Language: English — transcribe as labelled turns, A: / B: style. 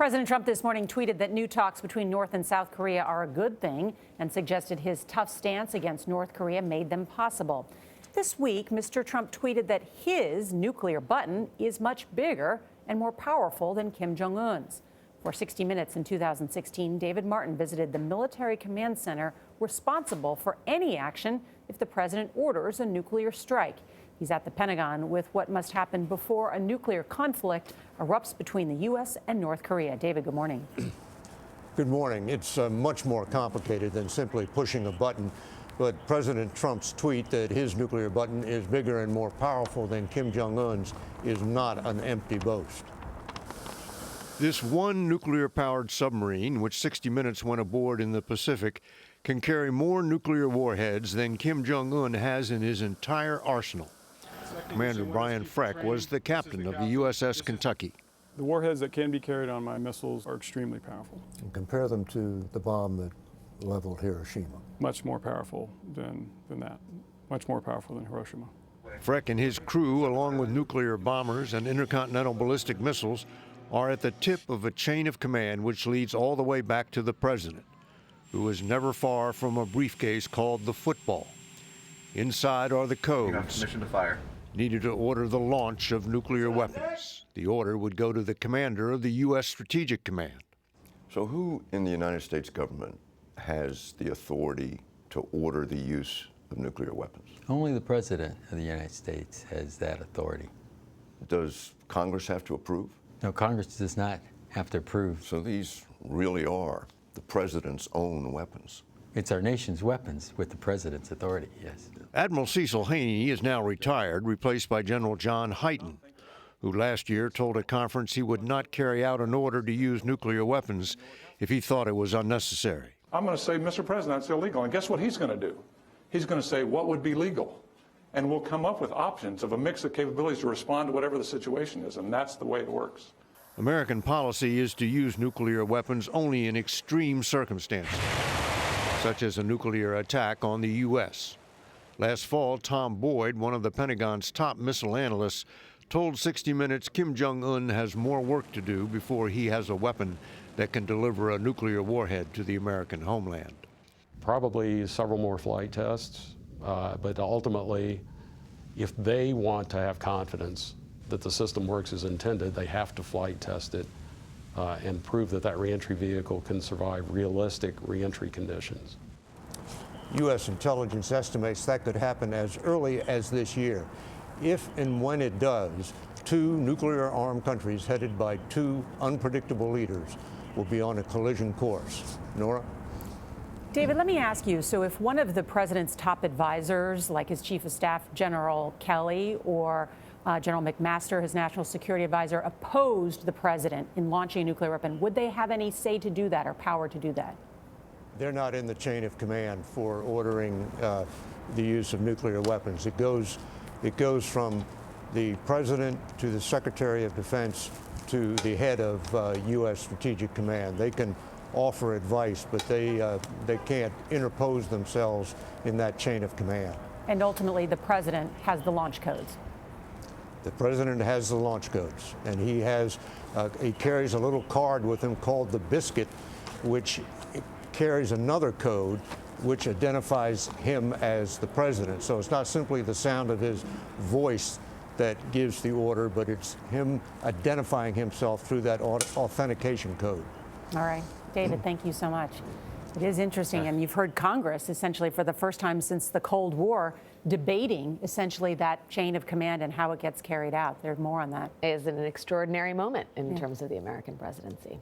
A: President Trump this morning tweeted that new talks between North and South Korea are a good thing and suggested his tough stance against North Korea made them possible. This week, Mr. Trump tweeted that his nuclear button is much bigger and more powerful than Kim Jong Un's. For 60 Minutes in 2016, David Martin visited the military command center responsible for any action if the president orders a nuclear strike. He's at the Pentagon with what must happen before a nuclear conflict erupts between the U.S. and North Korea. David, good morning.
B: Good morning. It's much more complicated than simply pushing a button. But President Trump's tweet that his nuclear button is bigger and more powerful than Kim Jong Un's is not an empty boast. This one nuclear-powered submarine, which 60 Minutes went aboard in the Pacific, can carry more nuclear warheads than Kim Jong Un has in his entire arsenal. Commander Brian FRECK was the captain of the USS Kentucky.
C: The warheads that can be carried on my missiles are extremely powerful.
B: And compare them to the bomb that leveled Hiroshima.
C: Much more powerful than that. Much more powerful than Hiroshima.
B: FRECK and his crew, along with nuclear bombers and intercontinental ballistic missiles, are at the tip of a chain of command which leads all the way back to the president, who is never far from a briefcase called the football. Inside are the codes
D: permission to fire
B: needed to order the launch of nuclear weapons. The order would go to the commander of the U.S. Strategic Command.
E: So who in the United States government has the authority to order the use of nuclear weapons?
F: Only the President of the United States has that authority.
E: Does Congress have to approve?
F: No, Congress does not have to approve.
E: So these really are the President's own weapons.
F: It's our nation's weapons with the President's authority, yes.
B: Admiral CECIL HANEY is now retired, replaced by General John HYTEN, who last year told a conference he would not carry out an order to use nuclear weapons if he thought it was unnecessary.
G: I'm going to say, Mr. President, it's illegal. And guess what he's going to do? He's going to say, what would be legal? And we'll come up with options of a mix of capabilities to respond to whatever the situation is. And that's the way it works.
B: American policy is to use nuclear weapons only in extreme circumstances, such as a nuclear attack on the U.S. Last fall, Tom Boyd, one of the Pentagon's top missile analysts, told 60 Minutes Kim Jong Un has more work to do before he has a weapon that can deliver a nuclear warhead to the American homeland.
H: Probably several more flight tests, but ultimately, if they want to have confidence that the system works as intended, they have to flight test it and prove that that reentry vehicle can survive realistic reentry conditions.
B: U.S. intelligence estimates that could happen as early as this year. If and when it does, two nuclear-armed countries headed by two unpredictable leaders will be on a collision course. Norah?
A: David, let me ask you, so if one of the president's top advisors, like his chief of staff, General Kelly, or General McMaster, his national security advisor, opposed the president in launching a nuclear weapon, would they have any say to do that or power to do that?
B: They're not in the chain of command for ordering the use of nuclear weapons. It goes from the president to the Secretary of Defense to the head of U.S. Strategic Command. They can offer advice, but they can't interpose themselves in that chain of command.
A: And ultimately, the president has the launch codes.
B: The president has the launch codes, and he carries a little card with him called the biscuit, which carries another code which identifies him as the president. So it's not simply the sound of his voice that gives the order, but it's him identifying himself through that authentication code.
A: All right. David, thank you so much. It is interesting, and you've heard Congress essentially for the first time since the Cold War debating essentially that chain of command and how it gets carried out. There's more on that.
I: It is an extraordinary moment in terms of the American presidency.